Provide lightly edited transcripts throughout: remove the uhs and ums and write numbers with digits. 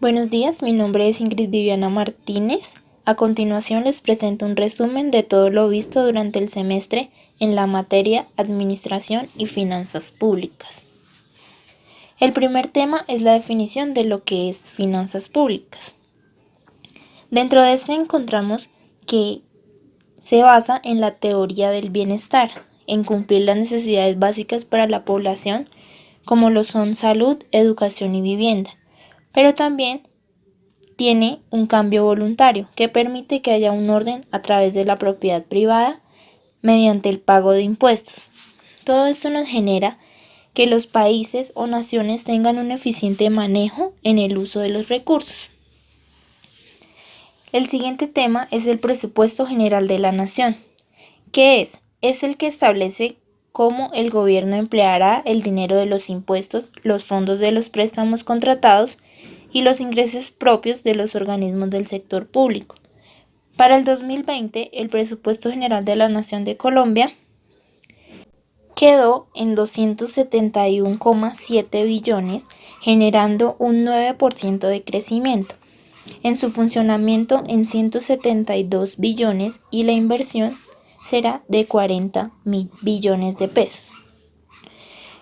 Buenos días, mi nombre es Ingrid Viviana Martínez. A continuación les presento un resumen de todo lo visto durante el semestre en la materia Administración y Finanzas Públicas. El primer tema es la definición de lo que es finanzas públicas. Dentro de este encontramos que se basa en la teoría del bienestar, en cumplir las necesidades básicas para la población, como lo son salud, educación y vivienda, pero también tiene un cambio voluntario que permite que haya un orden a través de la propiedad privada mediante el pago de impuestos. Todo esto nos genera que los países o naciones tengan un eficiente manejo en el uso de los recursos. El siguiente tema es el presupuesto general de la nación. ¿Qué es? Es el que establece cómo el gobierno empleará el dinero de los impuestos, los fondos de los préstamos contratados y los ingresos propios de los organismos del sector público. Para el 2020, el presupuesto general de la Nación de Colombia quedó en 271,7 billones, generando un 9% de crecimiento. En su funcionamiento en 172 billones y la inversión será de 40 billones de pesos.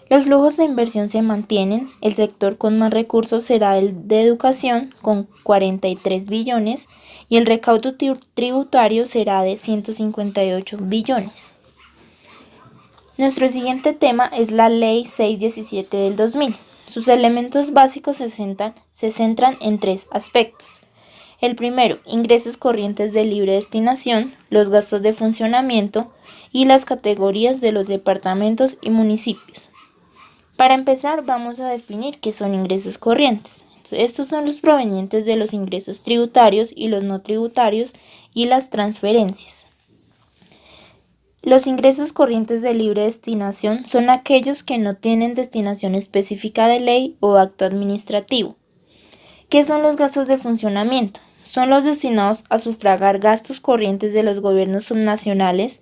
Los flujos de inversión se mantienen, el sector con más recursos será el de educación con 43 billones y el recaudo tributario será de 158 billones. Nuestro siguiente tema es la Ley 617 del 2000. Sus elementos básicos se centran en tres aspectos. El primero, ingresos corrientes de libre destinación, los gastos de funcionamiento y las categorías de los departamentos y municipios. Para empezar, vamos a definir qué son ingresos corrientes. Estos son los provenientes de los ingresos tributarios y los no tributarios y las transferencias. Los ingresos corrientes de libre destinación son aquellos que no tienen destinación específica de ley o acto administrativo. ¿Qué son los gastos de funcionamiento? Son los destinados a sufragar gastos corrientes de los gobiernos subnacionales,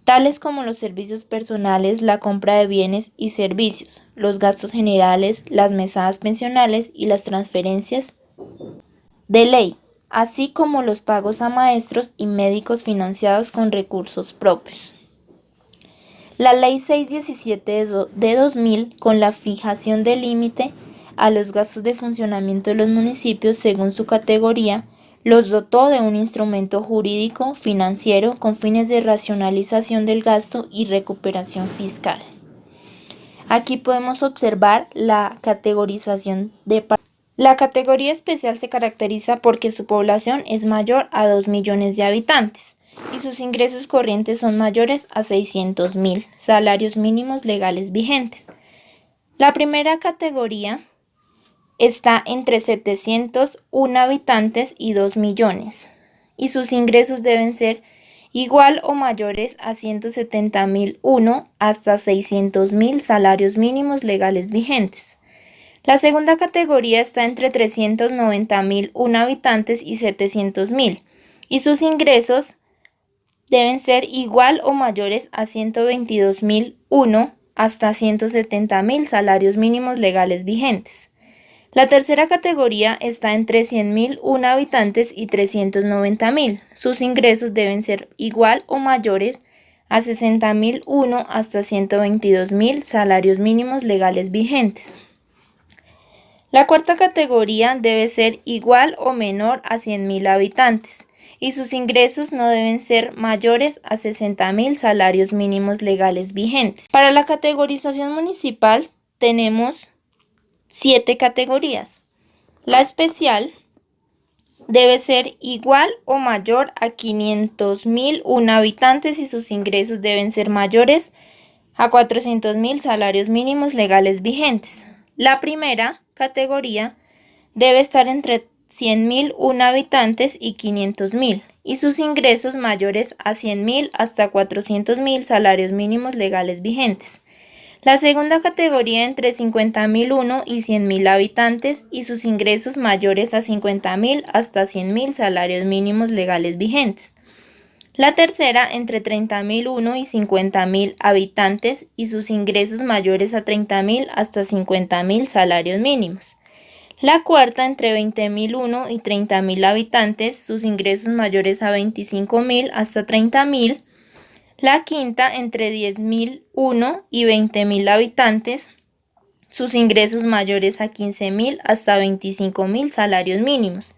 tales como los servicios personales, la compra de bienes y servicios, los gastos generales, las mesadas pensionales y las transferencias de ley, así como los pagos a maestros y médicos financiados con recursos propios. La Ley 617 de 2000, con la fijación del límite a los gastos de funcionamiento de los municipios según su categoría, los dotó de un instrumento jurídico financiero con fines de racionalización del gasto y recuperación fiscal. Aquí podemos observar la categorización de La categoría especial se caracteriza porque su población es mayor a 2 millones de habitantes y sus ingresos corrientes son mayores a 600.000 salarios mínimos legales vigentes. La primera categoría está entre 701 habitantes y 2 millones y sus ingresos deben ser igual o mayores a 170.001 hasta 600.000 salarios mínimos legales vigentes. La segunda categoría está entre 390.001 habitantes y 700.000 y sus ingresos deben ser igual o mayores a 122.001 hasta 170.000 salarios mínimos legales vigentes. La tercera categoría está entre 100.001 habitantes y 390.000. Sus ingresos deben ser igual o mayores a 60.001 hasta 122.000 salarios mínimos legales vigentes. La cuarta categoría debe ser igual o menor a 100.000 habitantes y sus ingresos no deben ser mayores a 60.000 salarios mínimos legales vigentes. Para la categorización municipal tenemos 7 categorías. La especial debe ser igual o mayor a 500.001 habitantes y sus ingresos deben ser mayores a 400.000 salarios mínimos legales vigentes. La primera categoría debe estar entre 100.001 habitantes y 500.000 y sus ingresos mayores a 100.000 hasta 400.000 salarios mínimos legales vigentes. La segunda categoría entre 50.001 y 100.000 habitantes y sus ingresos mayores a 50.000 hasta 100.000 salarios mínimos legales vigentes. La tercera entre 30.001 y 50.000 habitantes y sus ingresos mayores a 30.000 hasta 50.000 salarios mínimos. La cuarta entre 20.001 y 30.000 habitantes, sus ingresos mayores a 25.000 hasta 30.000. La quinta entre 10.001 y 20.000 habitantes, sus ingresos mayores a 15.000 hasta 25.000 salarios mínimos.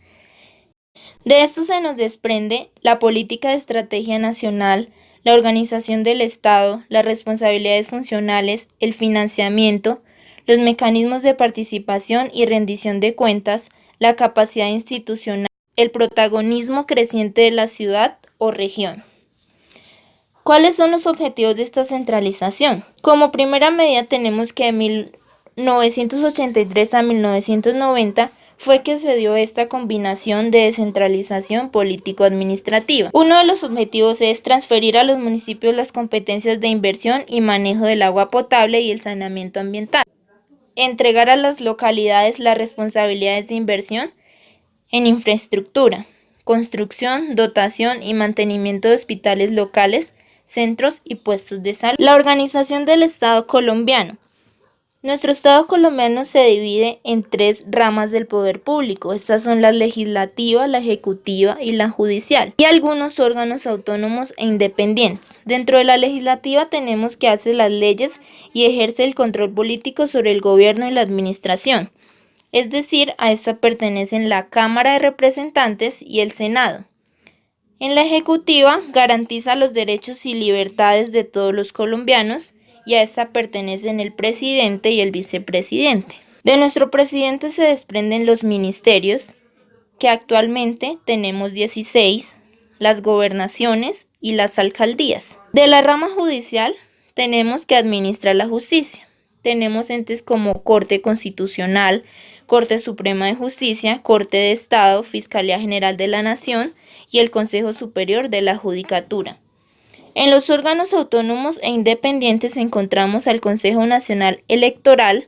De esto se nos desprende la política de estrategia nacional, la organización del Estado, las responsabilidades funcionales, el financiamiento, los mecanismos de participación y rendición de cuentas, la capacidad institucional, el protagonismo creciente de la ciudad o región. ¿Cuáles son los objetivos de esta centralización? Como primera medida tenemos que de 1983 a 1990 fue que se dio esta combinación de descentralización político-administrativa. Uno de los objetivos es transferir a los municipios las competencias de inversión y manejo del agua potable y el saneamiento ambiental. Entregar a las localidades las responsabilidades de inversión en infraestructura, construcción, dotación y mantenimiento de hospitales locales, centros y puestos de salud. La organización del Estado colombiano. Nuestro Estado colombiano se divide en 3 ramas del poder público. Estas son la legislativa, la ejecutiva y la judicial, y algunos órganos autónomos e independientes. Dentro de la legislativa tenemos que hace las leyes y ejerce el control político sobre el gobierno y la administración. Es decir, a esta pertenecen la Cámara de Representantes y el Senado. En la ejecutiva garantiza los derechos y libertades de todos los colombianos, y a esta pertenecen el presidente y el vicepresidente. De nuestro presidente se desprenden los ministerios, que actualmente tenemos 16, las gobernaciones y las alcaldías. De la rama judicial tenemos que administrar la justicia. Tenemos entes como Corte Constitucional, Corte Suprema de Justicia, Corte de Estado, Fiscalía General de la Nación y el Consejo Superior de la Judicatura. En los órganos autónomos e independientes encontramos al Consejo Nacional Electoral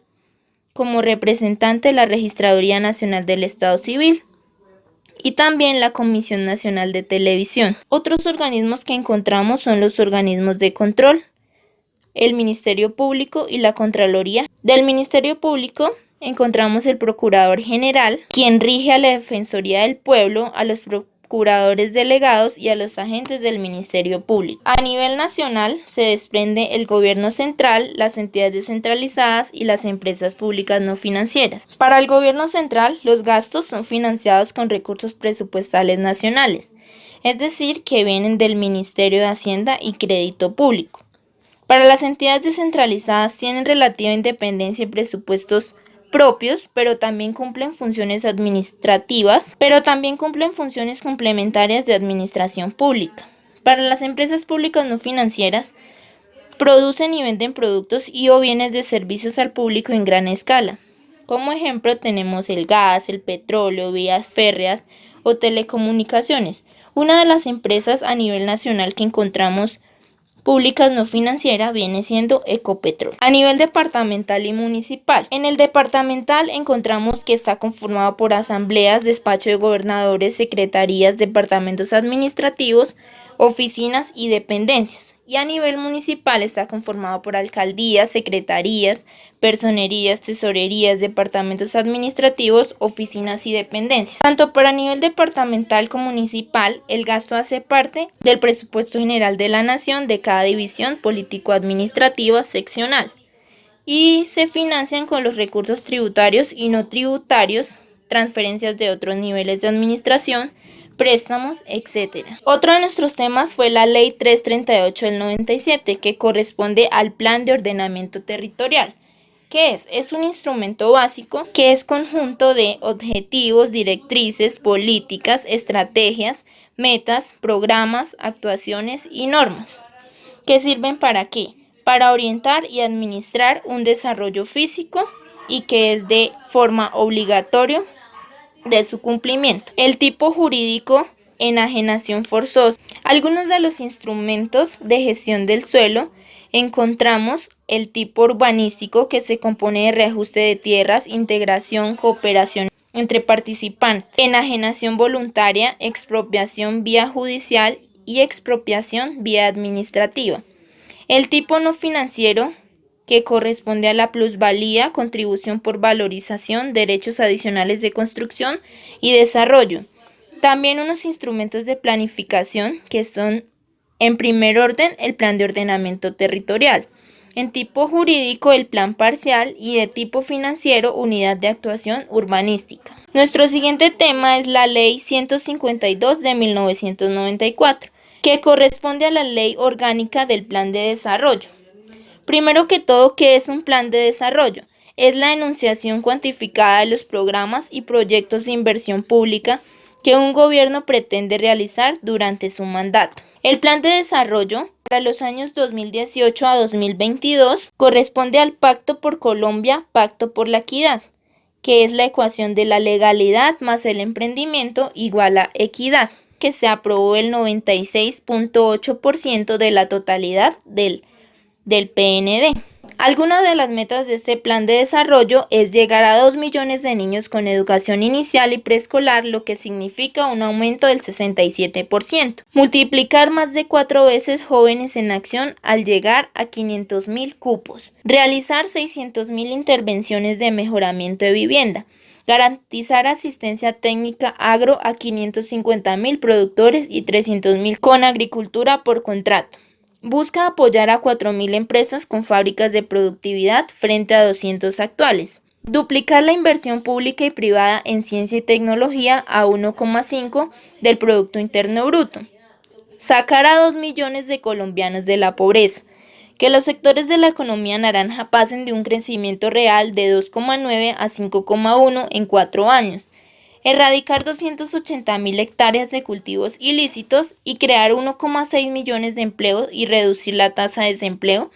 como representante de la Registraduría Nacional del Estado Civil y también la Comisión Nacional de Televisión. Otros organismos que encontramos son los organismos de control, el Ministerio Público y la Contraloría. Del Ministerio Público encontramos el Procurador General, quien rige a la Defensoría del Pueblo, a los procuradores delegados y a los agentes del Ministerio Público. A nivel nacional se desprende el gobierno central, las entidades descentralizadas y las empresas públicas no financieras. Para el gobierno central, los gastos son financiados con recursos presupuestales nacionales, es decir, que vienen del Ministerio de Hacienda y Crédito Público. Para las entidades descentralizadas tienen relativa independencia y presupuestos propios, pero también cumplen funciones administrativas, pero también cumplen funciones complementarias de administración pública. Para las empresas públicas no financieras, producen y venden productos y o bienes de servicios al público en gran escala. Como ejemplo tenemos el gas, el petróleo, vías férreas o telecomunicaciones. Una de las empresas a nivel nacional que encontramos públicas no financieras viene siendo Ecopetrol. A nivel departamental y municipal. En el departamental encontramos que está conformado por asambleas, despacho de gobernadores, secretarías, departamentos administrativos, oficinas y dependencias. Y a nivel municipal está conformado por alcaldías, secretarías, personerías, tesorerías, departamentos administrativos, oficinas y dependencias. Tanto para nivel departamental como municipal, el gasto hace parte del presupuesto general de la nación de cada división político-administrativa seccional y se financian con los recursos tributarios y no tributarios, transferencias de otros niveles de administración, préstamos, etc. Otro de nuestros temas fue la Ley 338 del 97, que corresponde al Plan de Ordenamiento Territorial. ¿Qué es? Es un instrumento básico que es conjunto de objetivos, directrices, políticas, estrategias, metas, programas, actuaciones y normas. ¿Qué sirven para qué? Para orientar y administrar un desarrollo físico y que es de forma obligatoria de su cumplimiento. El tipo jurídico, enajenación forzosa. Algunos de los instrumentos de gestión del suelo encontramos el tipo urbanístico, que se compone de reajuste de tierras, integración, cooperación entre participantes, enajenación voluntaria, expropiación vía judicial y expropiación vía administrativa. El tipo no financiero que corresponde a la plusvalía, contribución por valorización, derechos adicionales de construcción y desarrollo. También unos instrumentos de planificación que son, en primer orden, el plan de ordenamiento territorial. En tipo jurídico, el plan parcial, y de tipo financiero, unidad de actuación urbanística. Nuestro siguiente tema es la Ley 152 de 1994, que corresponde a la Ley Orgánica del Plan de Desarrollo. Primero que todo, ¿qué es un plan de desarrollo? Es la enunciación cuantificada de los programas y proyectos de inversión pública que un gobierno pretende realizar durante su mandato. El plan de desarrollo para los años 2018 a 2022 corresponde al Pacto por Colombia, Pacto por la Equidad, que es la ecuación de la legalidad más el emprendimiento igual a equidad, que se aprobó el 96.8% de la totalidad del PND. Algunas de las metas de este plan de desarrollo es llegar a 2 millones de niños con educación inicial y preescolar, lo que significa un aumento del 67%. Multiplicar más de 4 veces jóvenes en acción al llegar a 500.000 cupos. Realizar 600.000 intervenciones de mejoramiento de vivienda. Garantizar asistencia técnica agro a 550.000 productores y 300.000 con agricultura por contrato. Busca apoyar a 4.000 empresas con fábricas de productividad frente a 200 actuales. Duplicar la inversión pública y privada en ciencia y tecnología a 1,5 del Producto Interno Bruto. Sacar a 2 millones de colombianos de la pobreza. Que los sectores de la economía naranja pasen de un crecimiento real de 2,9 a 5,1 en 4 años. Erradicar 280.000 hectáreas de cultivos ilícitos y crear 1,6 millones de empleos y reducir la tasa de desempleo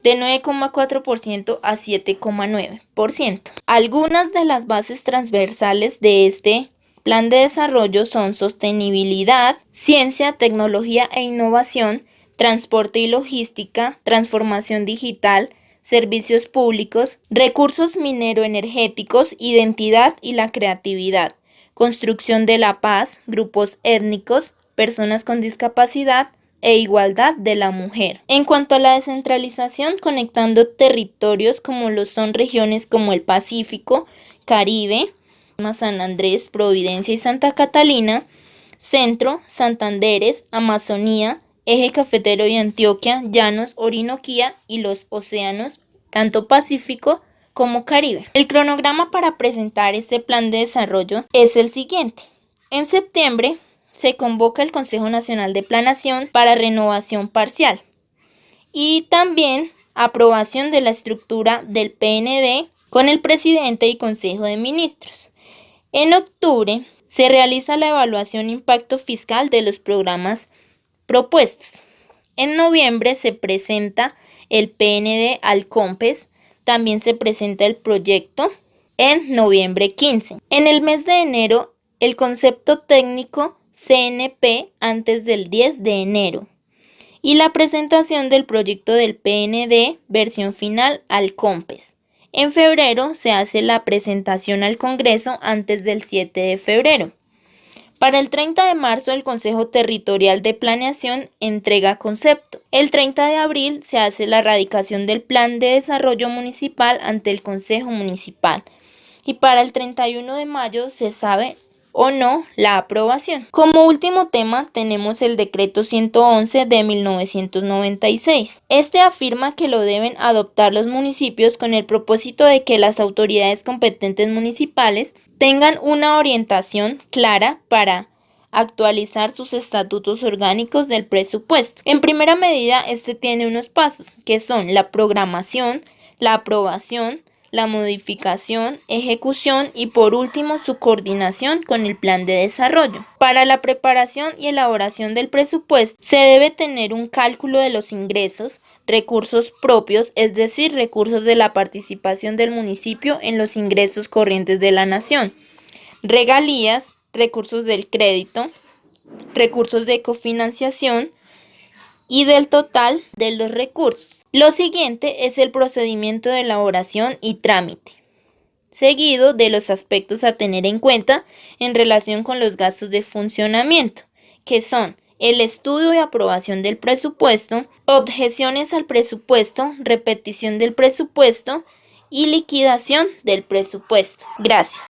de 9,4% a 7,9%. Algunas de las bases transversales de este plan de desarrollo son sostenibilidad, ciencia, tecnología e innovación, transporte y logística, transformación digital, servicios públicos, recursos minero-energéticos, identidad y la creatividad, construcción de la paz, grupos étnicos, personas con discapacidad e igualdad de la mujer. En cuanto a la descentralización, conectando territorios como lo son regiones como el Pacífico, Caribe, San Andrés, Providencia y Santa Catalina, Centro, Santanderes, Amazonía, Eje Cafetero y Antioquia, Llanos, Orinoquía y los océanos, tanto Pacífico como Caribe. El cronograma para presentar este plan de desarrollo es el siguiente. En septiembre se convoca el Consejo Nacional de Planeación para renovación parcial y también aprobación de la estructura del PND con el presidente y Consejo de Ministros. En octubre se realiza la evaluación impacto fiscal de los programas propuestos. En noviembre se presenta el PND al COMPES. También se presenta el proyecto en noviembre 15. En el mes de enero, el concepto técnico CNP antes del 10 de enero. Y la presentación del proyecto del PND versión final al COMPES. En febrero se hace la presentación al Congreso antes del 7 de febrero. Para el 30 de marzo, el Consejo Territorial de Planeación entrega concepto. El 30 de abril se hace la radicación del Plan de Desarrollo Municipal ante el Consejo Municipal. Y para el 31 de mayo se sabe o no la aprobación. Como último tema tenemos el Decreto 111 de 1996. Este afirma que lo deben adoptar los municipios con el propósito de que las autoridades competentes municipales tengan una orientación clara para actualizar sus estatutos orgánicos del presupuesto. En primera medida, este tiene unos pasos, que son la programación, la aprobación, la modificación, ejecución y por último su coordinación con el plan de desarrollo. Para la preparación y elaboración del presupuesto se debe tener un cálculo de los ingresos, recursos propios, es decir, recursos de la participación del municipio en los ingresos corrientes de la nación, regalías, recursos del crédito, recursos de cofinanciación y del total de los recursos. Lo siguiente es el procedimiento de elaboración y trámite, seguido de los aspectos a tener en cuenta en relación con los gastos de funcionamiento, que son el estudio y aprobación del presupuesto, objeciones al presupuesto, repetición del presupuesto y liquidación del presupuesto. Gracias.